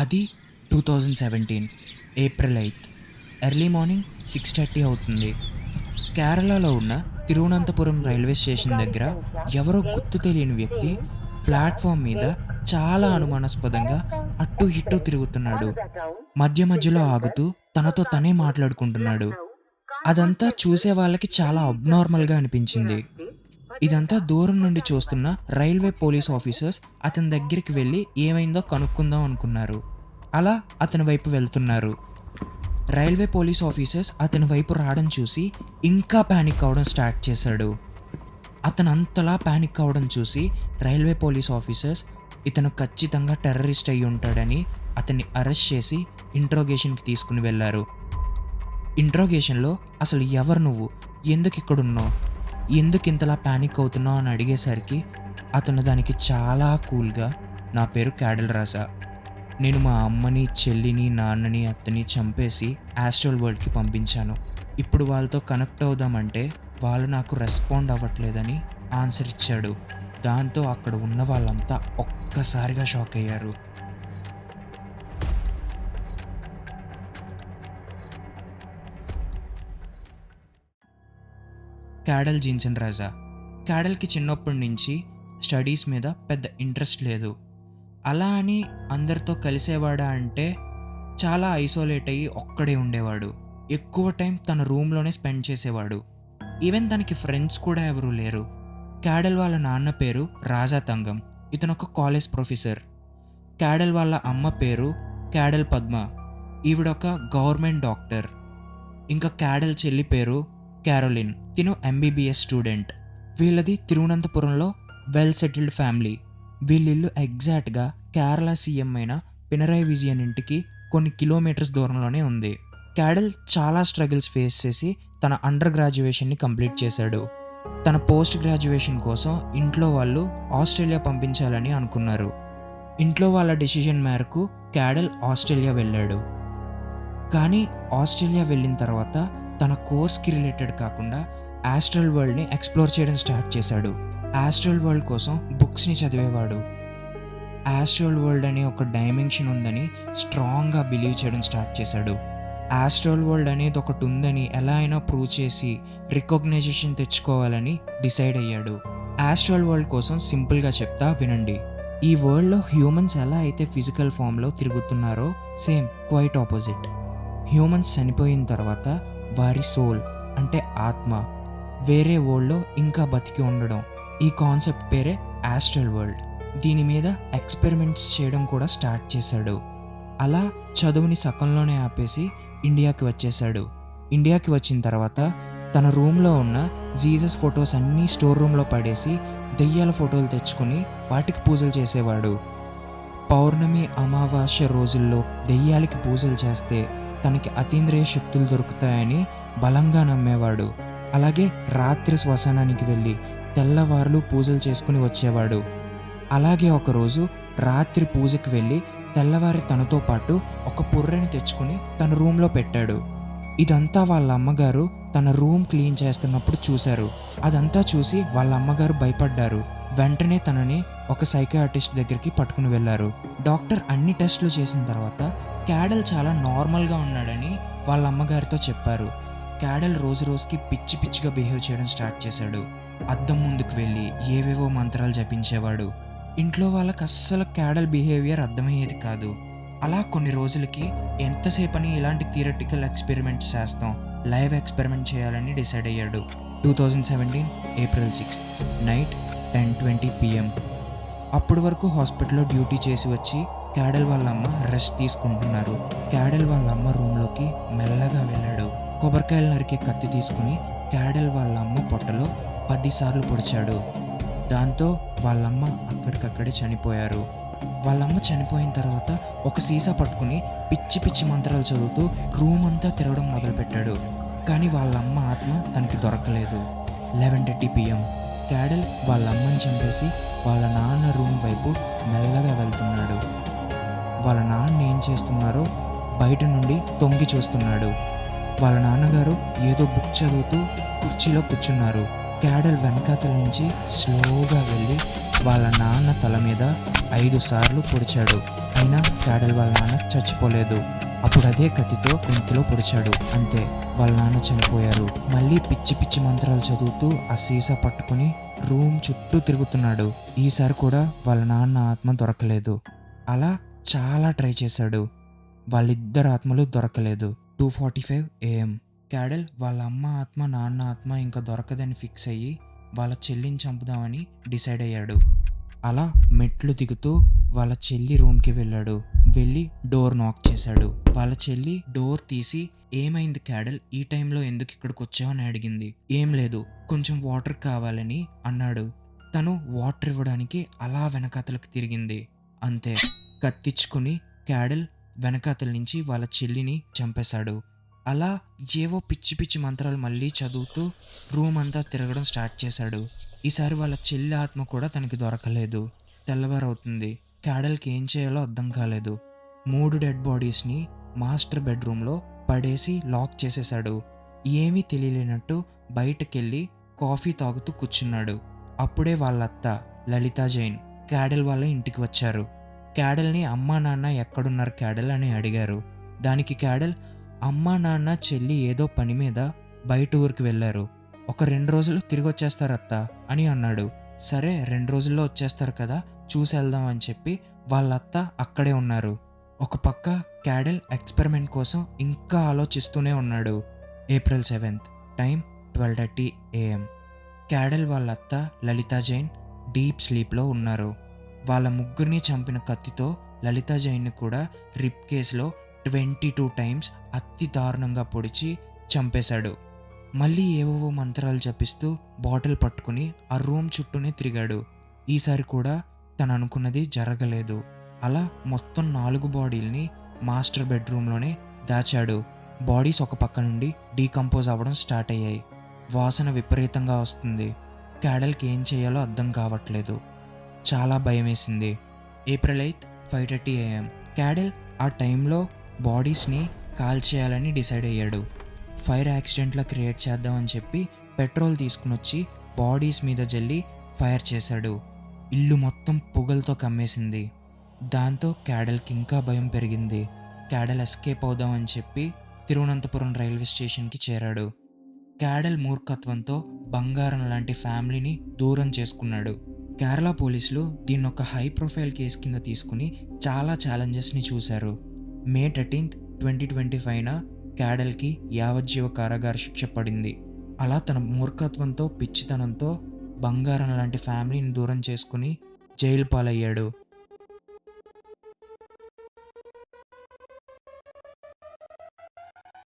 అది 2017 April 8 early morning 6:30 అవుతుంది. కేరళలో ఉన్న తిరువనంతపురం రైల్వే స్టేషన్ దగ్గర ఎవరో గుర్తు తెలియని వ్యక్తి ప్లాట్ఫామ్ మీద చాలా అనుమానాస్పదంగా అటు ఇటు తిరుగుతున్నాడు. మధ్య మధ్యలో ఆగుతూ తనతో తనే మాట్లాడుకుంటున్నాడు. అదంతా చూసే వాళ్ళకి చాలా అబ్నార్మల్గా అనిపించింది. ఇదంతా దూరం నుండి చూస్తున్న రైల్వే పోలీస్ ఆఫీసర్స్ అతని దగ్గరికి వెళ్ళి ఏమైందో కనుక్కుందాం అనుకున్నారు. అలా అతని వైపు వెళ్తున్నారు. రైల్వే పోలీస్ ఆఫీసర్స్ అతని వైపు రావడం చూసి ఇంకా ప్యానిక్ అవడం స్టార్ట్ చేశాడు. అతను అంతలా ప్యానిక్ అవడం చూసి రైల్వే పోలీస్ ఆఫీసర్స్ ఇతను ఖచ్చితంగా టెర్రరిస్ట్ అయి ఉంటాడని అతన్ని అరెస్ట్ చేసి ఇంట్రోగేషన్కి తీసుకుని వెళ్ళారు. ఇంట్రోగేషన్లో అసలు ఎవరు నువ్వు, ఎందుకు ఇక్కడున్నావు, ఎందుకు ఇంతలా ప్యానిక్ అవుతున్నావు అని అడిగేసరికి అతను దానికి చాలా కూల్గా, నా పేరు క్యాడల్ రాజా, నేను మా అమ్మని, చెల్లిని, నాన్నని, అత్తని చంపేసి ఆస్ట్రల్ వరల్డ్కి పంపించాను. ఇప్పుడు వాళ్ళతో కనెక్ట్ అవుదామంటే వాళ్ళు నాకు రెస్పాండ్ అవ్వట్లేదని ఆన్సర్ ఇచ్చాడు. దాంతో అక్కడ ఉన్న వాళ్ళంతా ఒక్కసారిగా షాక్ అయ్యారు. క్యాడల్ జీన్సన్ రాజా. క్యాడల్కి చిన్నప్పటి నుంచి స్టడీస్ మీద పెద్ద ఇంట్రెస్ట్ లేదు. అలా అని అందరితో కలిసేవాడా అంటే చాలా ఐసోలేట్ అయ్యి ఒక్కడే ఉండేవాడు. ఎక్కువ టైం తన రూమ్లోనే స్పెండ్ చేసేవాడు. ఈవెన్ తనకి ఫ్రెండ్స్ కూడా ఎవరూ లేరు. క్యాడల్ వాళ్ళ నాన్న పేరు రాజా తంగం, ఇతను ఒక కాలేజ్ ప్రొఫెసర్. క్యాడల్ వాళ్ళ అమ్మ పేరు క్యాడల్ పద్మ, ఈవిడొక గవర్నమెంట్ డాక్టర్. ఇంకా క్యాడల్ చెల్లి పేరు క్యారోలిన్, తిను ఎంబీబీఎస్ స్టూడెంట్. వీళ్ళది తిరువనంతపురంలో వెల్ సెటిల్డ్ ఫ్యామిలీ. వీళ్ళిల్లు ఎగ్జాక్ట్గా కేరళ సీఎం అయిన పినరయ్ విజయన్ ఇంటికి కొన్ని కిలోమీటర్స్ దూరంలోనే ఉంది. క్యాడల్ చాలా స్ట్రగుల్స్ ఫేస్ చేసి తన అండర్ గ్రాడ్యుయేషన్ని కంప్లీట్ చేశాడు. తన పోస్ట్ గ్రాడ్యుయేషన్ కోసం ఇంట్లో వాళ్ళు ఆస్ట్రేలియా పంపించాలని అనుకున్నారు. ఇంట్లో వాళ్ళ డెసిషన్ మేరకు క్యాడల్ ఆస్ట్రేలియా వెళ్ళాడు. కానీ ఆస్ట్రేలియా వెళ్ళిన తర్వాత తన కోర్స్కి రిలేటెడ్ కాకుండా ఆస్ట్రల్ వరల్డ్ని ఎక్స్ప్లోర్ చేయడం స్టార్ట్ చేశాడు. ఆస్ట్రల్ వరల్డ్ కోసం బుక్స్ని చదివేవాడు. ఆస్ట్రల్ వరల్డ్ అనే ఒక డైమెన్షన్ ఉందని స్ట్రాంగ్గా బిలీవ్ చేయడం స్టార్ట్ చేశాడు. ఆస్ట్రల్ వరల్డ్ అనేది ఒకటి ఉందని ఎలా అయినా ప్రూవ్ చేసి రికగ్నైజేషన్ తెచ్చుకోవాలని డిసైడ్ అయ్యాడు. ఆస్ట్రల్ వరల్డ్ కోసం సింపుల్గా చెప్తా వినండి. ఈ వరల్డ్లో హ్యూమన్స్ ఎలా అయితే ఫిజికల్ ఫామ్లో తిరుగుతున్నారో సేమ్ క్వైట్ ఆపోజిట్. హ్యూమన్స్ చనిపోయిన తర్వాత వారి సోల్ అంటే ఆత్మ వేరే వరల్డ్లో ఇంకా బతికి ఉండడం, ఈ కాన్సెప్ట్ పేరే ఆస్ట్రల్ వరల్డ్. దీని మీద ఎక్స్పెరిమెంట్స్ చేయడం కూడా స్టార్ట్ చేశాడు. అలా చదువుని సకంలోనే ఆపేసి ఇండియాకి వచ్చేసాడు. ఇండియాకి వచ్చిన తర్వాత తన రూమ్లో ఉన్న జీసస్ ఫొటోస్ అన్నీ స్టోర్ రూమ్లో పడేసి దెయ్యాల ఫోటోలు తెచ్చుకొని వాటికి పూజలు చేసేవాడు. పౌర్ణమి, అమావాస్య రోజుల్లో దెయ్యాలకి పూజలు చేస్తే తనకి అతీంద్రియ శక్తులు దొరుకుతాయని బలంగా నమ్మేవాడు. అలాగే రాత్రి శ్మశానానికి వెళ్ళి తెల్లవార్లు పూజలు చేసుకుని వచ్చేవాడు. అలాగే ఒకరోజు రాత్రి పూజకి వెళ్ళి తెల్లవారి తనతో పాటు ఒక పుర్రెని తెచ్చుకుని తన రూమ్లో పెట్టాడు. ఇదంతా వాళ్ళ అమ్మగారు తన రూమ్ క్లీన్ చేస్తున్నప్పుడు చూశారు. అదంతా చూసి వాళ్ళ అమ్మగారు భయపడ్డారు. వెంటనే తనని ఒక సైకియాట్రిస్ట్ దగ్గరికి పట్టుకుని వెళ్ళారు. డాక్టర్ అన్ని టెస్టులు చేసిన తర్వాత క్యాడల్ చాలా నార్మల్గా ఉన్నాడని వాళ్ళ అమ్మగారితో చెప్పారు. క్యాడల్ రోజు రోజుకి పిచ్చి పిచ్చిగా బిహేవ్ చేయడం స్టార్ట్ చేశాడు. అద్దం ముందుకు వెళ్ళి ఏవేవో మంత్రాలు జపించేవాడు. ఇంట్లో వాళ్ళకి అస్సలు క్యాడల్ బిహేవియర్ అర్థమయ్యేది కాదు. అలా కొన్ని రోజులకి ఎంతసేపని ఇలాంటి థియరటికల్ ఎక్స్పెరిమెంట్స్ చేస్తాం, లైవ్ ఎక్స్పెరిమెంట్ చేయాలని డిసైడ్ అయ్యాడు. 2017 ఏప్రిల్ 6 నైట్ 10:20 PM. అప్పటి వరకు హాస్పిటల్లో డ్యూటీ చేసి వచ్చి క్యాడల్ వాళ్ళ అమ్మ రెస్ట్ తీసుకుంటున్నారు. క్యాడల్ వాళ్ళ అమ్మ రూమ్లోకి మెల్లగా వెళ్ళాడు. కొబ్బరికాయలు నరికే కత్తి తీసుకుని క్యాడల్ వాళ్ళ అమ్మ పొట్టలో 10 సార్లు పొడిచాడు. దాంతో వాళ్ళమ్మ అక్కడికక్కడే చనిపోయారు. వాళ్ళమ్మ చనిపోయిన తర్వాత ఒక సీసా పట్టుకుని పిచ్చి పిచ్చి మంత్రాలు చదువుతూ రూమ్ అంతా తిరగడం మొదలుపెట్టాడు. కానీ వాళ్ళమ్మ ఆత్మ తనకి దొరకలేదు. 11:30 PM. క్యాడల్ వాళ్ళ అమ్మని చంపేసి వాళ్ళ నాన్న రూమ్ వైపు మెల్లగా వెళ్తున్నాడు. వాళ్ళ నాన్న ఏం చేస్తున్నారో బయట నుండి తొంగి చూస్తున్నాడు. వాళ్ళ నాన్నగారు ఏదో బుక్ చదువుతూ కుర్చీలో కూర్చున్నారు. క్యాడల్ వెనకాతల నుంచి స్లోగా వెళ్ళి వాళ్ళ నాన్న తల మీద 5 సార్లు పొడిచాడు. అయినా క్యాడల్ వాళ్ళ నాన్న చచ్చిపోలేదు. అప్పుడు అదే కత్తితో గొంతులో పొడిచాడు. అంతే, వాళ్ళ నాన్న చనిపోయారు. మళ్ళీ పిచ్చి పిచ్చి మంత్రాలు చదువుతూ ఆ సీసా పట్టుకుని రూమ్ చుట్టూ తిరుగుతున్నాడు. ఈసారి కూడా వాళ్ళ నాన్న ఆత్మ దొరకలేదు. అలా చాలా ట్రై చేశాడు. వాళ్ళిద్దరు ఆత్మలు దొరకలేదు. 2:45 AM. క్యాడల్ వాళ్ళ అమ్మ ఆత్మ, నాన్న ఆత్మ ఇంకా దొరకదని ఫిక్స్ అయ్యి వాళ్ళ చెల్లిని చంపుదామని డిసైడ్ అయ్యాడు. అలా మెట్లు దిగుతూ వాళ్ళ చెల్లి రూమ్కి వెళ్ళాడు. వెళ్ళి డోర్ నాక్ చేశాడు. వాళ్ళ చెల్లి డోర్ తీసి, ఏమైంది క్యాడల్, ఈ టైంలో ఎందుకు ఇక్కడికి వచ్చావు అని అడిగింది. ఏం లేదు, కొంచెం వాటర్ కావాలని అన్నాడు. తను వాటర్ ఇవ్వడానికి అలా వెనకాతలకు తిరిగింది. అంతే, కత్తిచ్చుకుని క్యాడల్ వెనకాతల నుంచి వాళ్ళ చెల్లిని చంపేశాడు. అలా ఏవో పిచ్చి పిచ్చి మంత్రాలు మళ్ళీ చదువుతూ రూమ్ అంతా తిరగడం స్టార్ట్ చేశాడు. ఈసారి వాళ్ళ చెల్లి ఆత్మ కూడా తనకి దొరకలేదు. తెల్లవారవుతుంది. క్యాడల్కి ఏం చేయాలో అర్థం కాలేదు. 3 డెడ్ బాడీస్ని మాస్టర్ బెడ్రూమ్లో పడేసి లాక్ చేసేశాడు. ఏమీ తెలియలేనట్టు బయటకెళ్ళి కాఫీ తాగుతూ కూర్చున్నాడు. అప్పుడే వాళ్ళత్త లలితా జైన్ క్యాడల్ వాళ్ళ ఇంటికి వచ్చారు. క్యాడల్ని అమ్మా నాన్న ఎక్కడున్నారు క్యాడల్ అని అడిగారు. దానికి క్యాడల్, అమ్మా నాన్న చెల్లి ఏదో పని మీద బయట ఊరికి వెళ్ళారు, ఒక 2 రోజులు తిరిగి వచ్చేస్తారత్తా అని అన్నాడు. సరే, 2 రోజుల్లో వచ్చేస్తారు కదా, చూసి వెళ్దాం అని చెప్పి వాళ్ళత్త అక్కడే ఉన్నారు. ఒక పక్క క్యాడల్ ఎక్స్పెరిమెంట్ కోసం ఇంకా ఆలోచిస్తూనే ఉన్నాడు. April 7th, time 12:30 AM. క్యాడల్ వాళ్ళత్త లలితా జైన్ డీప్ స్లీప్లో ఉన్నారు. వాళ్ళ ముగ్గురిని చంపిన కత్తితో లలితా జైన్ని కూడా రిప్ కేసులో 22 టైమ్స్ అతి దారుణంగా పొడిచి చంపేశాడు. మళ్ళీ ఏవేవో మంత్రాలు జపిస్తూ బాటిల్ పట్టుకుని ఆ రూమ్ చుట్టూనే తిరిగాడు. ఈసారి కూడా తను అనుకున్నది జరగలేదు. అలా మొత్తం 4 బాడీల్ని మాస్టర్ బెడ్రూమ్లోనే దాచాడు. బాడీస్ ఒక పక్క నుండి డీకంపోజ్ అవ్వడం స్టార్ట్ అయ్యాయి. వాసన విపరీతంగా వస్తుంది. క్యాడల్కి ఏం చేయాలో అర్థం కావట్లేదు. చాలా భయం వేసింది. April 8th, 5:30 AM. క్యాడల్ ఆ టైంలో బాడీస్ని కాల్చేయాలని డిసైడ్ అయ్యాడు. ఫైర్ యాక్సిడెంట్లా క్రియేట్ చేద్దామని చెప్పి పెట్రోల్ తీసుకుని వచ్చి బాడీస్ మీద జల్లి ఫైర్ చేశాడు. ఇల్లు మొత్తం పొగలతో కమ్మేసింది. దాంతో క్యాడల్కి ఇంకా భయం పెరిగింది. క్యాడల్ ఎస్కేప్ అవుదామని చెప్పి తిరువనంతపురం రైల్వే స్టేషన్కి చేరాడు. క్యాడల్ మూర్ఖత్వంతో బంగారం లాంటి ఫ్యామిలీని దూరం చేసుకున్నాడు. కేరళ పోలీసులు దీన్ని ఒక హై ప్రొఫైల్ కేసు కింద తీసుకుని చాలా ఛాలెంజెస్ని చూశారు. May 13th, 2025న క్యాడల్కి యావజ్జీవ కారాగార శిక్ష పడింది. అలా తన మూర్ఖత్వంతో, పిచ్చితనంతో బంగారం లాంటి ఫ్యామిలీని దూరం చేసుకుని జైలు పాలయ్యాడు.